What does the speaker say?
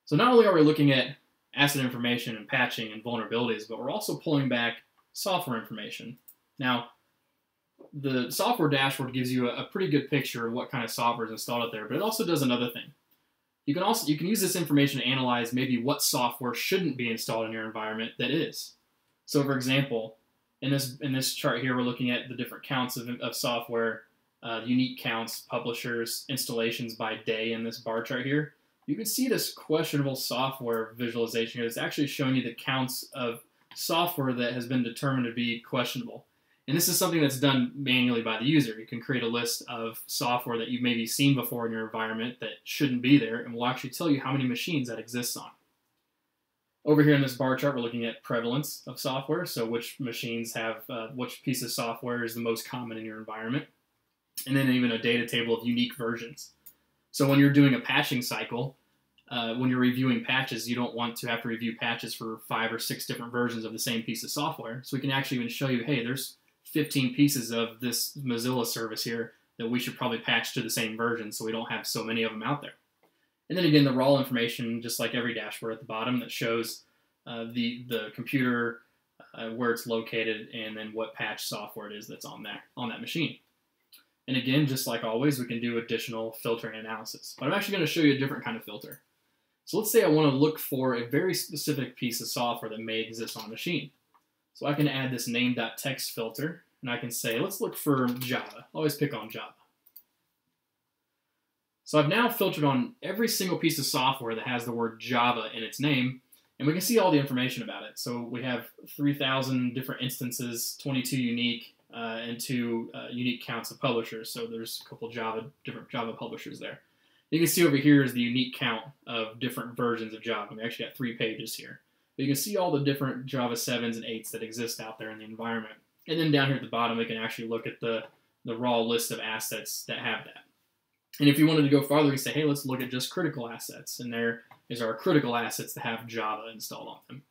So not only are we looking at asset information and patching and vulnerabilities, but we're also pulling back software information. Now, the software dashboard gives you a pretty good picture of what kind of software is installed out there, but it also does another thing. You can use this information to analyze maybe what software shouldn't be installed in your environment that is. So for example, in this chart here, we're looking at the different counts of software, unique counts, publishers, installations by day in this bar chart here. You can see this questionable software visualization here. It's actually showing you the counts of software that has been determined to be questionable. And this is something that's done manually by the user. You can create a list of software that you've maybe seen before in your environment that shouldn't be there, and will actually tell you how many machines that exists on. Over here in this bar chart, we're looking at prevalence of software, so which machines have, which piece of software is the most common in your environment. And then even a data table of unique versions. So when you're doing a patching cycle, when you're reviewing patches, you don't want to have to review patches for 5 or 6 different versions of the same piece of software. So we can actually even show you, hey, there's 15 pieces of this Mozilla service here that we should probably patch to the same version so we don't have so many of them out there. And then again, the raw information, just like every dashboard at the bottom, that shows the computer, where it's located, and then what patch software it is that's on that machine. And again, just like always, we can do additional filtering analysis. But I'm actually going to show you a different kind of filter. So let's say I want to look for a very specific piece of software that may exist on a machine. So I can add this name.text filter, and I can say, let's look for Java. Always pick on Java. So I've now filtered on every single piece of software that has the word Java in its name, and we can see all the information about it. So we have 3,000 different instances, 22 unique, and 2 unique counts of publishers. So there's a couple different Java publishers there. You can see over here is the unique count of different versions of Java. We actually got 3 pages here. But you can see all the different Java 7s and 8s that exist out there in the environment. And then down here at the bottom, we can actually look at the raw list of assets that have that. And if you wanted to go farther, you can say, hey, let's look at just critical assets. And there is our critical assets that have Java installed on them.